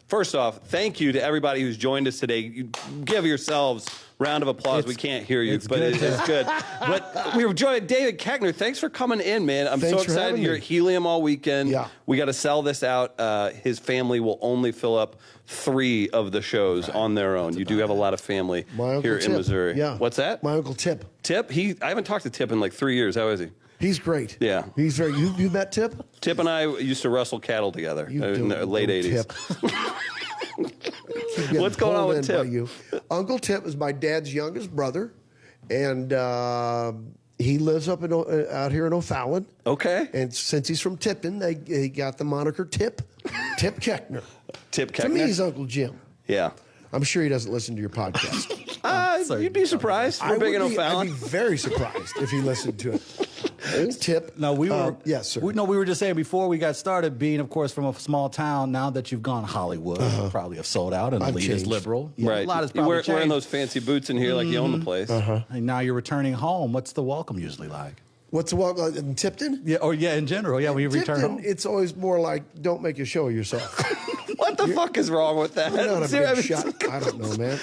First off, thank you to everybody who's joined us today. You give yourselves a round of applause. We can't hear you, but it's good. But we were joined. David Koechner, thanks for coming in, man. I'm so excited. You're at Helium all weekend. Yeah. We got to sell this out. His family will only fill up 3 of the shows on their own. You do have a lot of family here in Missouri. Yeah. What's that? My Uncle Tip. Tip? I haven't talked to Tip in like 3 years. How is he? He's great. Yeah. He's very. You met Tip? Tip and I used to wrestle cattle together in the late 80s. What's going on with Tip? Uncle Tip is my dad's youngest brother, and he lives up out here in O'Fallon. Okay. And since he's from Tipton, he got the moniker Tip. Tip Koechner. Tip Koechner. To me, he's Uncle Jim. Yeah. I'm sure he doesn't listen to your podcast. You'd be surprised. We're big in O'Fallon. I'd be very surprised if he listened to it. Tip. No, we were. Yes, sir. We were just saying before we got started, being, of course, from a small town. Now that you've gone Hollywood, you probably have sold out and the lead is liberal. Yeah. Right. A lot has probably changed. Wearing those fancy boots in here like you own the place. And now you're returning home. What's the welcome usually like? What's the welcome in Tipton? Yeah, in general. Yeah, when you return home. It's always more like, don't make a show of yourself. What the fuck is wrong with that? You're not a big shot. I don't know, man.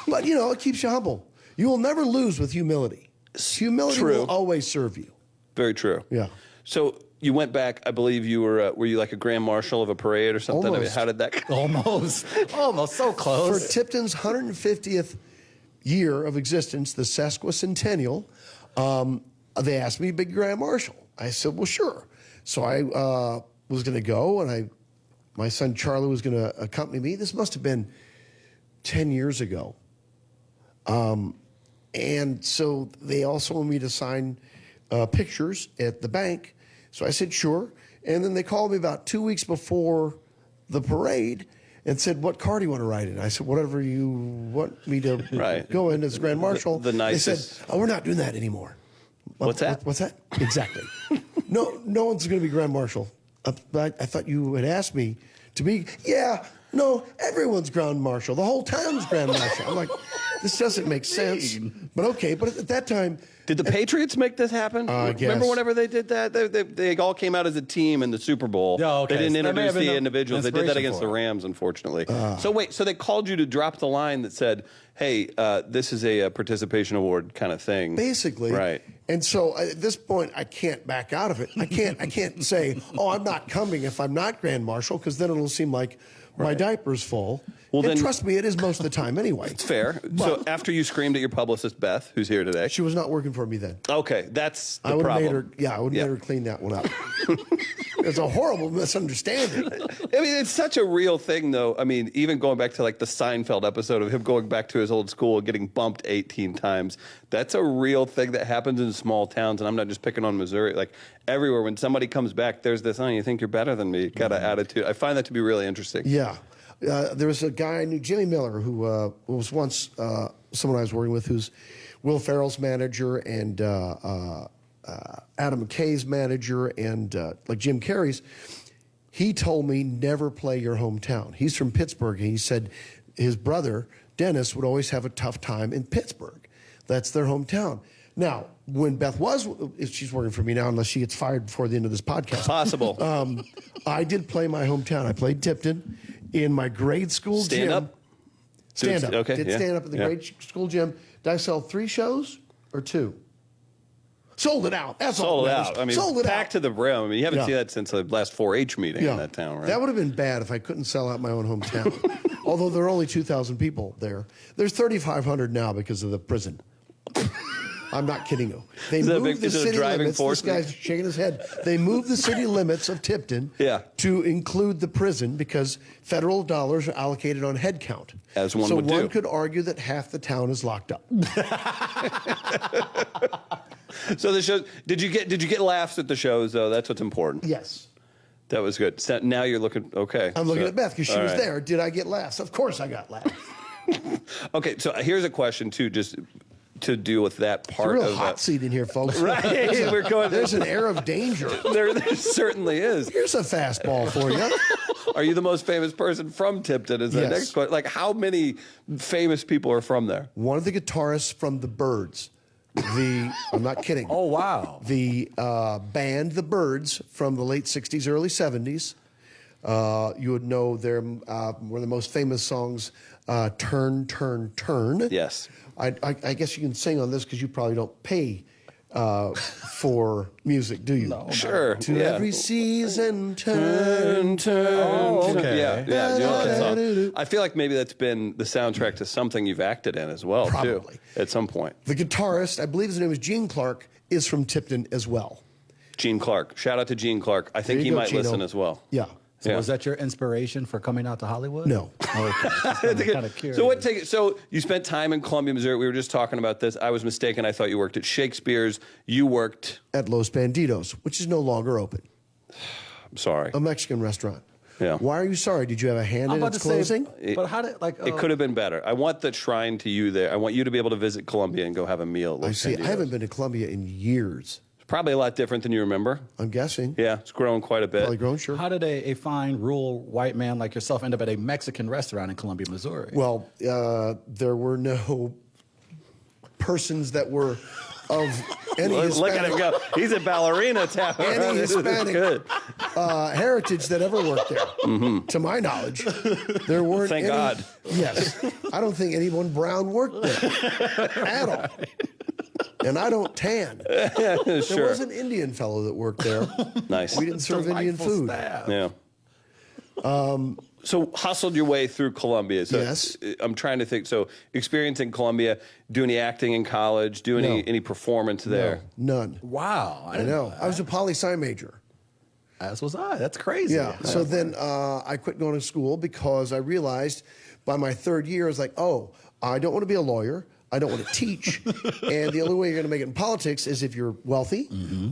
But, it keeps you humble. You will never lose with humility. Humility will always serve you. Very true. Yeah. So you went back, I believe you were you like a grand marshal of a parade or something? Almost. I mean, how did that go? Almost, so close. For Tipton's 150th year of existence, the sesquicentennial, they asked me to be grand marshal. I said, well, sure. So I was going to go, and my son Charlie was going to accompany me. This must have been 10 years ago. And so they also wanted me to sign pictures at the bank. So I said, sure. And then they called me about 2 weeks before the parade and said, what car do you want to ride in? I said, whatever you want me to go in as Grand Marshal. The nicest. They said, oh, we're not doing that anymore. What's that? What's that? Exactly. No one's going to be Grand Marshal. I thought you had asked me to be, no, everyone's Grand Marshal. The whole town's Grand Marshal. I'm like, this doesn't make sense. But okay, but at that time... Did the Patriots make this happen? I guess. Remember whenever they did that? They all came out as a team in the Super Bowl. Oh, okay. They didn't introduce the individuals. They did that against the it. Rams, unfortunately. So they called you to drop the line that said, hey, this is a participation award kind of thing. Basically. Right. And so at this point, I can't back out of it. I can't say, oh, I'm not coming if I'm not Grand Marshal, because then it'll seem like my diaper's full. Well, then, trust me, it is most of the time anyway. It's fair. So after you screamed at your publicist, Beth, who's here today. She was not working for me then. Okay, that's the problem. I would have made her clean that one up. It's a horrible misunderstanding. I mean, it's such a real thing, though. I mean, even going back to like the Seinfeld episode of him going back to his old school and getting bumped 18 times. That's a real thing that happens in small towns, and I'm not just picking on Missouri. Like everywhere, when somebody comes back, there's this, oh, you think you're better than me kind of attitude. I find that to be really interesting. Yeah. There was a guy I knew, Jimmy Miller, who was once someone I was working with, who's Will Ferrell's manager and Adam McKay's manager and like Jim Carrey's. He told me never play your hometown. He's from Pittsburgh, and he said his brother, Dennis, would always have a tough time in Pittsburgh. That's their hometown. Now, when Beth if she's working for me now, unless she gets fired before the end of this podcast. Possible. I did play my hometown. I played Tipton in my grade school gym. Stand up. Okay. Did stand up in the grade school gym. Did I sell 3 shows or 2? Sold it out. That's all. Sold it out. I mean, packed to the brim. I mean, you haven't seen that since the last 4-H meeting in that town, right? That would have been bad if I couldn't sell out my own hometown. Although there are only 2,000 people there. There's 3,500 now because of the prison. I'm not kidding you. They moved the city limits. This guy's shaking his head. They moved the city limits of Tipton to include the prison because federal dollars are allocated on head count. As one would do. So one could argue that half the town is locked up. So the shows. Did you get laughs at the shows though? That's what's important. Yes. That was good. So now you're looking okay. I'm looking at Beth because she was there. Did I get laughs? Of course I got laughs. Okay, so here's a question too, just to deal with that part. It's a real hot seat in here, folks. Right. There's an air of danger. There certainly is. Here's a fastball for you. Are you the most famous person from Tipton? Is the next question. Like, how many famous people are from there? One of the guitarists from the Byrds. I'm not kidding. Oh, wow. The band, the Byrds, from the late 60s, early 70s. You would know their one of the most famous songs, Turn, Turn, Turn. Yes. I guess you can sing on this because you probably don't pay for music, do you? No. Sure. To every season, turn, turn. Oh, okay. Yeah. You know that song. I feel like maybe that's been the soundtrack to something you've acted in as well, Probably. too, at some point. The guitarist, I believe his name is Gene Clark, is from Tipton as well. Gene Clark. Shout out to Gene Clark. I think There he you go, might Gino. listen as well. Yeah. So was that your inspiration for coming out to Hollywood? No. Okay. I'm kind of curious. So you spent time in Columbia, Missouri. We were just talking about this. I was mistaken. I thought you worked at Shakespeare's. You worked At Los Bandidos, which is no longer open. I'm sorry. A Mexican restaurant. Yeah. Why are you sorry? Did you have a hand I'm in about its to say, closing? but how did It could have been better. I want the shrine to you there. I want you to be able to visit Columbia and go have a meal at Los I see. Bandidos. I haven't been to Columbia in years. It's probably a lot different than you remember. I'm guessing. Yeah, it's grown quite a bit. Probably grown, sure. How did a fine rural white man like yourself end up at a Mexican restaurant in Columbia, Missouri? Well, there were no persons that were of any Look at him go. He's a ballerina tap. any This is Hispanic good. heritage that ever worked there. To my knowledge, there weren't Thank any. God. Yes. I don't think anyone brown worked there at all. And I don't tan. There Sure. was an Indian fellow that worked there. Nice. We didn't serve Indian Delightful food. staff. Yeah. So hustled your way through Columbia. So Yes. I'm trying to think. So experience in Columbia, do any acting in college, do any performance there? No, none. Wow. I know. I was a poli-sci major. As was I. That's crazy. Yeah. So then I quit going to school because I realized by my third year, I was like, oh, I don't want to be a lawyer. I don't want to teach. And the only way you're going to make it in politics is if you're wealthy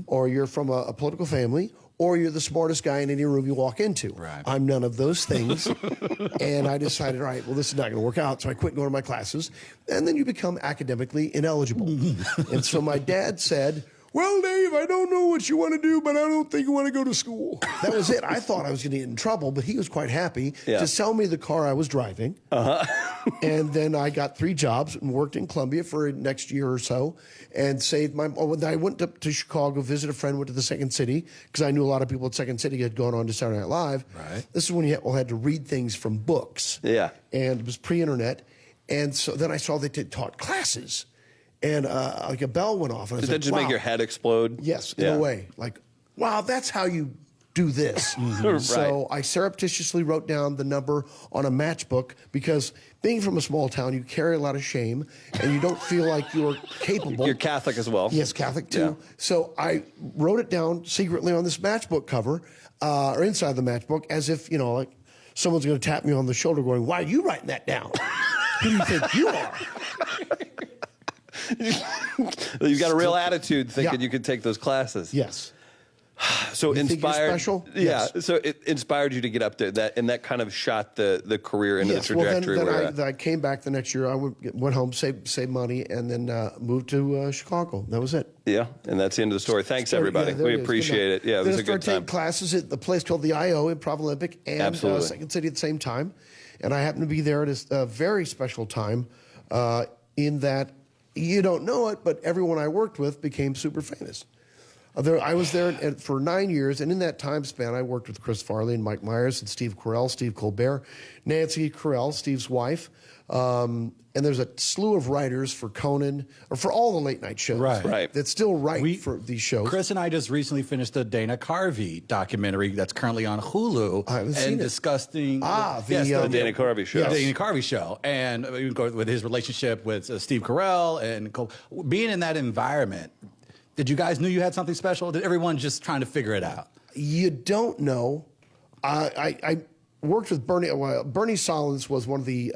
or you're from a political family or you're the smartest guy in any room you walk into. Right. I'm none of those things. And I decided, all right, well, this is not going to work out. So I quit going to my classes. And then you become academically ineligible. And so my dad said, well, Dave, I don't know what you want to do, but I don't think you want to go to school. That was it. I thought I was going to get in trouble, but he was quite happy to sell me the car I was driving. And then I got 3 jobs and worked in Columbia for the next year or so and saved my... When I went to Chicago, visit a friend, went to the Second City, because I knew a lot of people at Second City had gone on to Saturday Night Live. Right. This is when you had to read things from books. Yeah. And it was pre-internet. And so then I saw they taught classes. And like a bell went off. And I was Did that like, just make your head explode? Yes, in a way. Like, wow, that's how you do this. So I surreptitiously wrote down the number on a matchbook because being from a small town, you carry a lot of shame and you don't feel like you're capable. You're Catholic as well. Yes, Catholic too. Yeah. So I wrote it down secretly on this matchbook cover or inside the matchbook as if, like someone's going to tap me on the shoulder going, why are you writing that down? Who do you think you are? You've got a real attitude thinking you could take those classes. Yes. So You think you're inspired. special? Yeah. Yes. So it inspired you to get up there. That kind of shot the career into the Well, trajectory. then I came back the next year. I went home, saved money, and then moved to Chicago. That was it. Yeah, and that's the end of the story. Thanks, everybody. Yeah, We appreciate it. Yeah, it was a good Then I started taking time. classes at the place called the I.O. Improv Olympic and Absolutely. Second City at the same time. And I happened to be there at a very special time in that you don't know it, but everyone I worked with became super famous. I was there for 9 years, and in that time span, I worked with Chris Farley and Mike Myers and Steve Carrell, Steve Colbert, Nancy Carrell, Steve's wife. And there's a slew of writers for Conan, or for all the late night shows. Right. That still write for these shows. Chris and I just recently finished the Dana Carvey documentary that's currently on Hulu. I haven't seen it. Discussing the The Dana Carvey show. The Dana Carvey show, and we go with his relationship with Steve Carell and being in that environment. Did you guys knew you had something special? Did everyone just trying to figure it out? You don't know. I worked with Byrne. Byrne Solins was one of the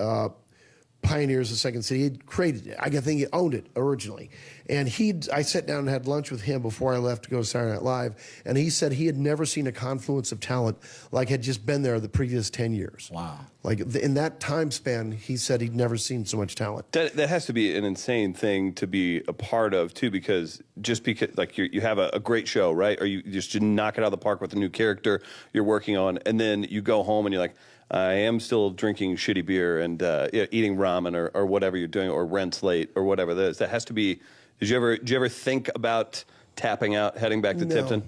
pioneers of Second City. He created it. I think he owned it originally. And I sat down and had lunch with him before I left to go to Saturday Night Live. And he said he had never seen a confluence of talent like had just been there the previous 10 years. Wow. Like in that time span, he said he'd never seen so much talent. That has to be an insane thing to be a part of too, because like you have a great show, right? Or you just knock it out of the park with a new character you're working on, and then you go home and you're like, I am still drinking shitty beer and eating ramen or whatever you're doing, or rent's late or whatever that is. That has to be. Did you ever think about tapping out, heading back to No. Tipton?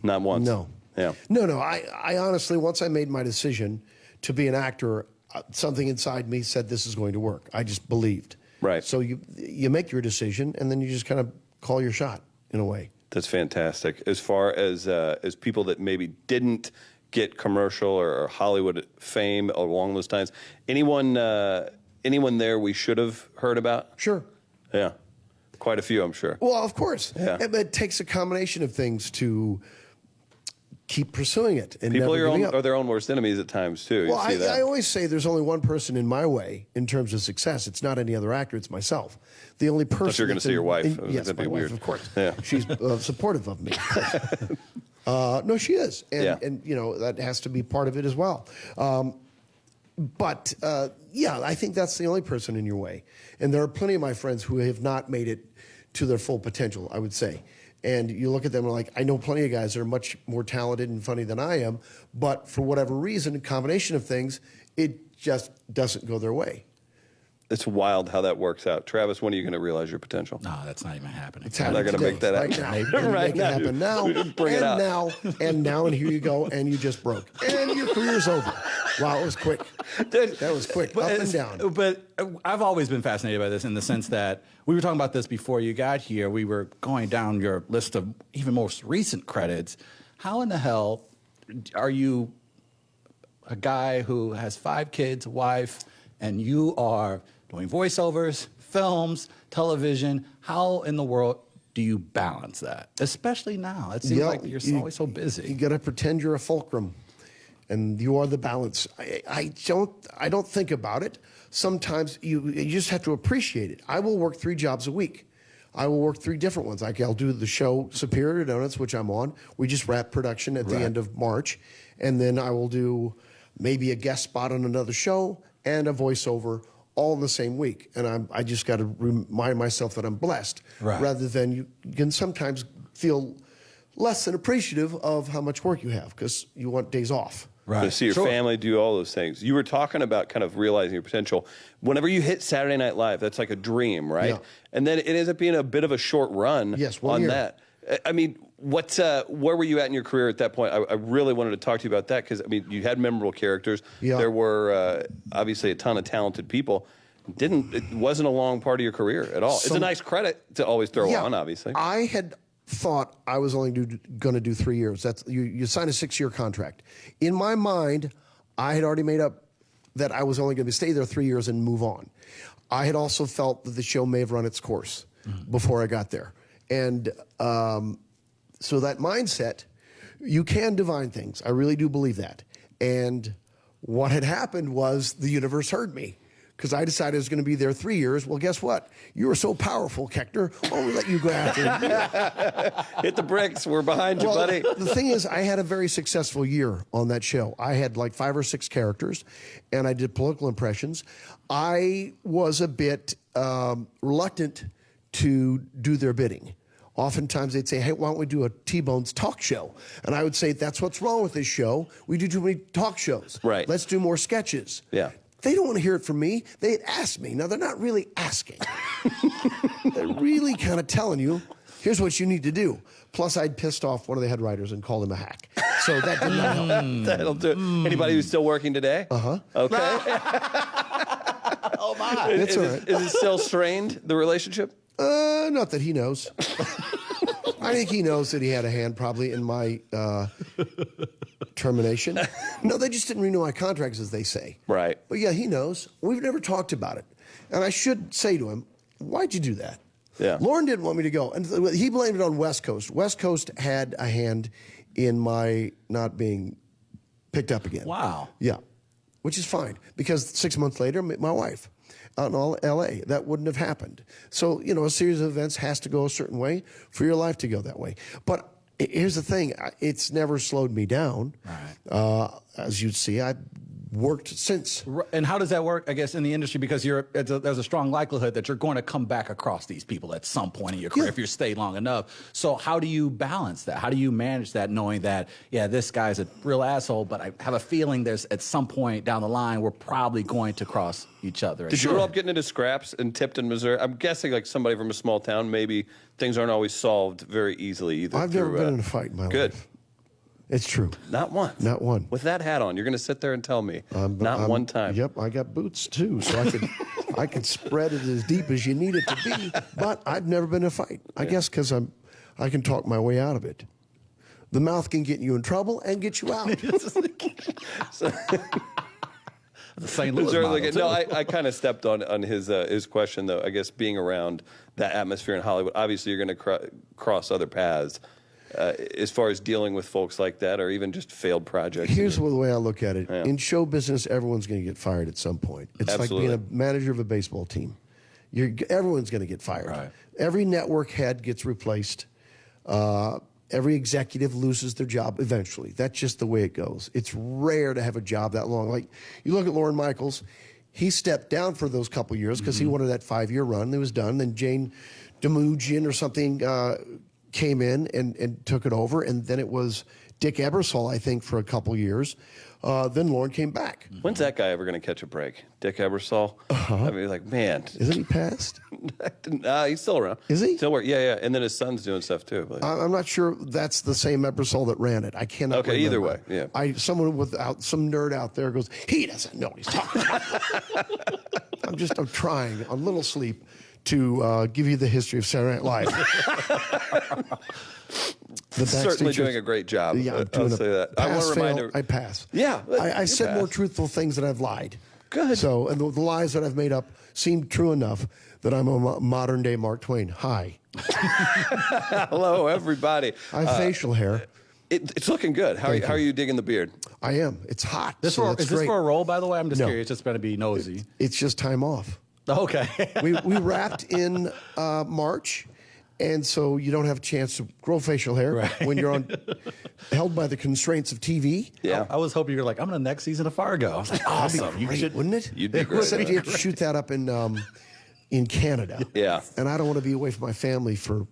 Not once. No. Yeah. No. I honestly, once I made my decision to be an actor, something inside me said this is going to work. I just believed. Right. So you make your decision, and then you just kind of call your shot in a way. That's fantastic. As far as people that maybe didn't get commercial or Hollywood fame along those times, anyone there we should have heard about? Sure. Yeah. Quite a few, I'm sure. Well, of course. Yeah. It takes a combination of things to keep pursuing it. And people never are their own worst enemies at times, too. Well, I always say there's only one person in my way in terms of success. It's not any other actor. It's myself. The only person. I thought you were going to say your wife. Yes, that'd my be wife, weird. of course. Yeah. She's supportive of me. No, she is. And that has to be part of it as well. But I think that's the only person in your way. And there are plenty of my friends who have not made it to their full potential, I would say. And you look at them and like, I know plenty of guys that are much more talented and funny than I am, but for whatever reason, a combination of things, it just doesn't go their way. It's wild how that works out. Travis, when are you going to realize your potential? No, that's not even happening. It's happening. I'm not going to make that happen. happen. Right now. Make it happen now. Bring it out. Now, and here you go, and you just broke. And your career's over. Wow, it was quick. That was quick, up and down. But I've always been fascinated by this in the sense that we were talking about this before you got here. We were going down your list of even most recent credits. How in the hell are you a guy who has 5 kids, a wife, and you are doing voiceovers, films, television? How in the world do you balance that? Especially now. It seems like you're always so busy. You got to pretend you're a fulcrum, and you are the balance. I don't think about it. Sometimes you just have to appreciate it. I will work 3 jobs a week. I will work 3 different ones. I'll do the show Superior Donuts, which I'm on. We just wrapped production at the end of March. And then I will do maybe a guest spot on another show and a voiceover all in the same week. And I just got to remind myself that I'm blessed, rather than you can sometimes feel less than appreciative of how much work you have because you want days off. Right. To see your family, do all those things. You were talking about kind of realizing your potential. Whenever you hit Saturday Night Live, that's like a dream, right? Yeah. And then it ends up being a bit of a short run on year. That. I mean, where were you at in your career at that point? I really wanted to talk to you about that because, I mean, you had memorable characters. Yeah. There were obviously a ton of talented people. It wasn't a long part of your career at all. It's a nice credit to always throw on, obviously. I had thought I was only going to do 3 years. That's you sign a 6-year contract. In my mind, I had already made up that I was only going to stay there 3 years and move on. I had also felt that the show may have run its course before I got there. And so that mindset, you can divine things. I really do believe that. And what had happened was the universe heard me. Because I decided I was going to be there 3 years. Well, guess what? You were so powerful, Koechner. Why don't we let you go after it? Hit the bricks. We're behind you, buddy. The thing is, I had a very successful year on that show. I had like 5 or 6 characters, and I did political impressions. I was a bit reluctant to do their bidding. Oftentimes they'd say, hey, why don't we do a T-Bone's talk show? And I would say, that's what's wrong with this show. We do too many talk shows. Right. Let's do more sketches. Yeah. They don't want to hear it from me. They'd ask me. Now, they're not really asking. They're really kind of telling you, here's what you need to do. Plus, I'd pissed off one of the head writers and called him a hack. So that did not help. That'll do it. Anybody who's still working today? Uh-huh. Okay. Oh, my. It's all right. Is it still strained, the relationship? Not that he knows. I think he knows that he had a hand probably in my termination. No, they just didn't renew my contracts, as they say. Right. But yeah, he knows. We've never talked about it. And I should say to him, why'd you do that? Yeah. Lauren didn't want me to go. And he blamed it on West Coast. West Coast had a hand in my not being picked up again. Wow. Yeah. Which is fine. Because 6 months later, I met my wife out in L.A. That wouldn't have happened. So, a series of events has to go a certain way for your life to go that way. But here's the thing. It's never slowed me down. Right. As you'd see, I've worked since. And how does that work, I guess, in the industry? Because there's a strong likelihood that you're going to come back across these people at some point in your career if you stay long enough. So how do you balance that? How do you manage that, knowing that, this guy's a real asshole, but I have a feeling there's at some point down the line we're probably going to cross each other. Did you grow up getting into scraps in Tipton, Missouri? I'm guessing like somebody from a small town, maybe things aren't always solved very easily either. I've never been in a fight in my life. Good. It's true. Not once. Not one. With that hat on, you're going to sit there and tell me. Not one time. Yep, I got boots too, so I could spread it as deep as you need it to be. But I've never been in a fight. I guess because I can talk my way out of it. The mouth can get you in trouble and get you out. The St. Louis model, no, I kind of stepped on his question, though. I guess being around that atmosphere in Hollywood, obviously you're going to cross other paths as far as dealing with folks like that or even just failed projects. Here's the way I look at it. Yeah. In show business, everyone's going to get fired at some point. It's Absolutely. like being a manager of a baseball team. Everyone's going to get fired. Right. Every network head gets replaced. Every executive loses their job eventually. That's just the way it goes. It's rare to have a job that long. Like, you look at Lorne Michaels, he stepped down for those couple years because he wanted that 5-year run. It was done. Then Jane Demugian or something came in and took it over. And then it was Dick Ebersol, I think, for a couple years. Then Lorne came back. When's that guy ever going to catch a break? Dick Ebersol? I mean, like, man. Isn't he passed? He's still around. Is he? Still working. Yeah. And then his son's doing stuff, too. But. I'm not sure that's the same Ebersol that ran it. I cannot remember. Either way, yeah. Someone some nerd out there goes, he doesn't know what he's talking about. I'm trying on little sleep to give you the history of Saturday Night Live. Certainly doing a great job. Yeah, I'll say that. I want to remind her. I pass. Yeah. I said more truthful things than I've lied. Good. So, and the lies that I've made up seem true enough that I'm a modern day Mark Twain. Hi. Hello, everybody. I have facial hair. It's looking good. How are you digging the beard? I am. It's hot. Is this for a role, by the way? I'm just curious. Just going to be nosy. It's just time off. Okay. we wrapped in March, and so you don't have a chance to grow facial hair when you're held by the constraints of TV. Yeah. I was hoping you were like, I'm in the next season of Fargo. I was like, awesome. That'd be great, wouldn't it? You'd be great. Except you have to shoot that up in Canada. Yeah. And I don't want to be away from my family for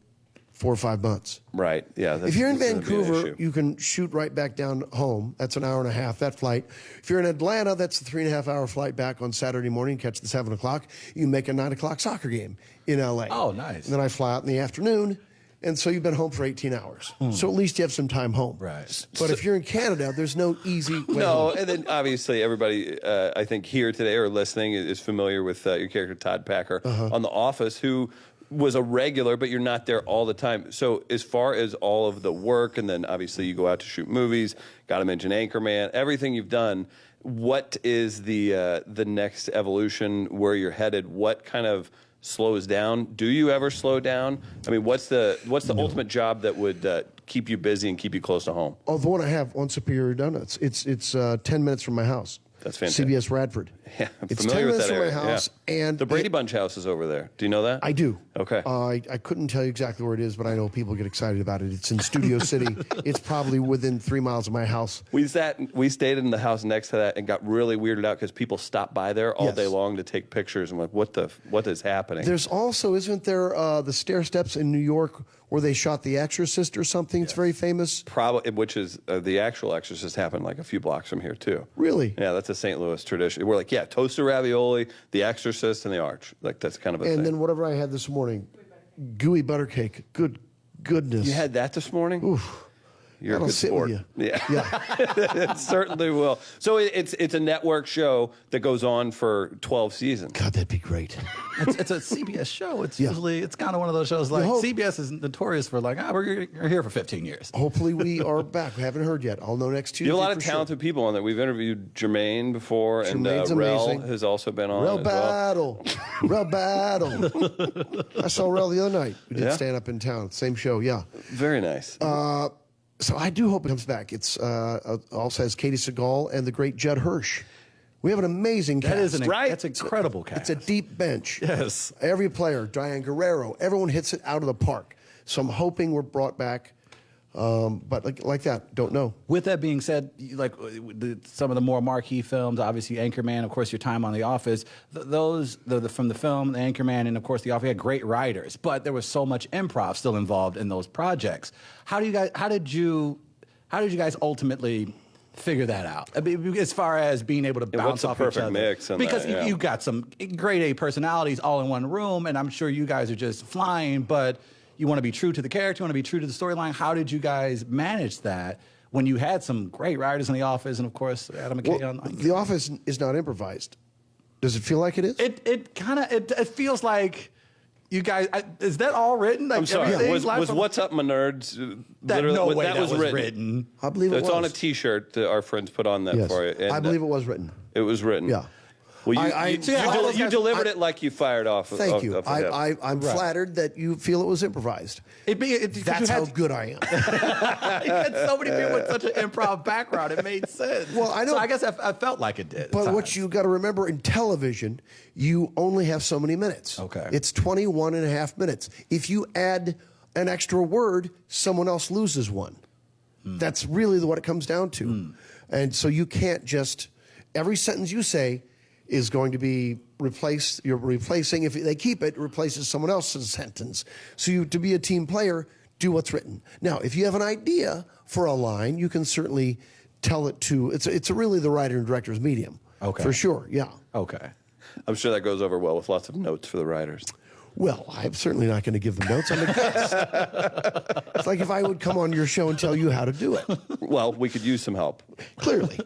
4 or 5 months. Right. Yeah. If you're in Vancouver, you can shoot right back down home. That's an hour and a half, that flight. If you're in Atlanta, that's a 3.5-hour flight back on Saturday morning, catch the 7 o'clock. You can make a 9 o'clock soccer game in L.A. Oh, nice. And then I fly out in the afternoon. And so you've been home for 18 hours. So at least you have some time home. Right. But if you're in Canada, there's no easy way home. And then obviously everybody, I think here today or listening is familiar with your character Todd Packer on The Office, who was a regular, but you're not there all the time. So as far as all of the work, and then obviously you go out to shoot movies, got to mention Anchorman, everything you've done, what is the next evolution, where you're headed? What kind of slows down? Do you ever slow down? I mean, what's the ultimate job that would keep you busy and keep you close to home? Oh, the one I have on Superior Donuts. It's 10 minutes from my house. That's fantastic. CBS Radford. Yeah, I'm it's familiar 10 with minutes that from area. my house. And the Brady Bunch house is over there. Do you know that? I do. Okay. I couldn't tell you exactly where it is, but I know people get excited about it. It's in Studio City. It's probably within 3 miles of my house. We stayed in the house next to that and got really weirded out because people stopped by there all day long to take pictures. I'm like, what is happening? There's also, isn't there the stair steps in New York where they shot The Exorcist or something? It's very famous. Probably, which is the actual Exorcist happened like a few blocks from here too. Really? Yeah, that's a St. Louis tradition. We're like, yeah, toasted ravioli, The Exorcist, and the Arch. Like that's kind of a thing. And then whatever I had this morning, gooey butter cake. Good goodness. You had that this morning? Oof. You're That'll a good sit sport. with you. Yeah. It certainly will. So it's a network show that goes on for 12 seasons. God, that'd be great. It's a CBS show. It's usually, it's kind of one of those shows like CBS is notorious for like, we're here for 15 years. Hopefully we are back. We haven't heard yet. I'll know next Tuesday. You have a lot of talented people on there. We've interviewed Jermaine before, Jermaine's and Rel amazing. has also been on. Rel as well. Battle. Rel Battle. I saw Rel the other night. We did stand up in town. Same show, yeah. Very nice. So I do hope it comes back. It's also has Katie Seagal and the great Judd Hirsch. We have an amazing cast. That's incredible cast. It's a deep bench. Yes. Every player, Diane Guerrero, everyone hits it out of the park. So I'm hoping we're brought back. But like that, don't know. With that being said, like some of the more marquee films, obviously Anchorman, of course, your time on The Office, those from the film, the Anchorman, and of course The Office had great writers, but there was so much improv still involved in those projects. How did you guys ultimately figure that out? I mean, as far as being able to bounce off each other, mix because you got some grade A personalities all in one room, and I'm sure you guys are just flying, but you want to be true to the character, you want to be true to the storyline. How did you guys manage that when you had some great writers in The Office, and of course Adam McHale. Well, The Office is not improvised. Does it feel like it is? It feels like you guys. Is that all written? Like, I'm sorry. Was What's Up, My Nerds? That was written. I believe it was. It's on a T-shirt that our friends put on that for you. And, I believe it was written. It was written. Yeah. Well, you delivered it like you fired off. Thank you. I'm flattered that you feel it was improvised. That's how good I am. You had so many people with such an improv background. It made sense. Well, I know. So I guess I felt like it did. But what you got to remember in television, you only have so many minutes. Okay. It's 21 and a half minutes. If you add an extra word, someone else loses one. That's really what it comes down to. And so you can't just, every sentence you say is going to be replaced. You're replacing, if they keep it, replaces someone else's sentence. So to be a team player, do what's written. Now, if you have an idea for a line, you can certainly tell it to, it's really the writer and director's medium. Okay. For sure, yeah. Okay. I'm sure that goes over well with lots of notes for the writers. Well, I'm certainly not going to give them notes. I'm a guest. It's like if I would come on your show and tell you how to do it. Well, we could use some help. Clearly.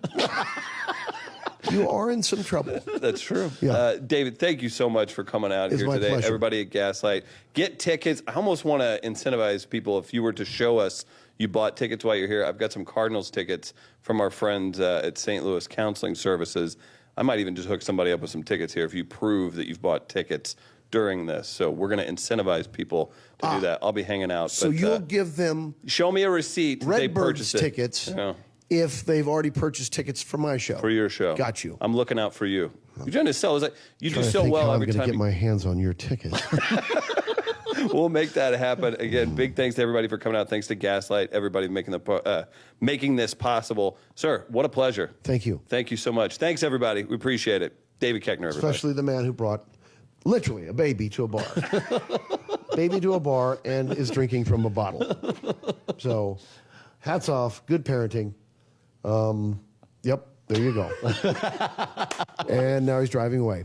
You are in some trouble. That's true. Yeah. David, thank you so much for coming out here today. Pleasure. Everybody at Gaslight, get tickets. I almost want to incentivize people. If you were to show us you bought tickets while you're here, I've got some Cardinals tickets from our friends at St. Louis Counseling Services. I might even just hook somebody up with some tickets here if you prove that you've bought tickets during this. So we're going to incentivize people to do that. I'll be hanging out. So you'll give them show me a receipt that they Redbird's purchased tickets. Yeah. If they've already purchased tickets for my show. For your show. Got you. I'm looking out for you. You're trying to sell. Is that, you do so I'm well every going to time. get my hands on your ticket. We'll make that happen. Again, big thanks to everybody for coming out. Thanks to Gaslight, everybody making this possible. Sir, what a pleasure. Thank you. Thank you so much. Thanks, everybody. We appreciate it. David Koechner, everybody. Especially the man who brought literally a baby to a bar. Baby to a bar and is drinking from a bottle. So hats off. Good parenting. Yep, there you go. And now he's driving away.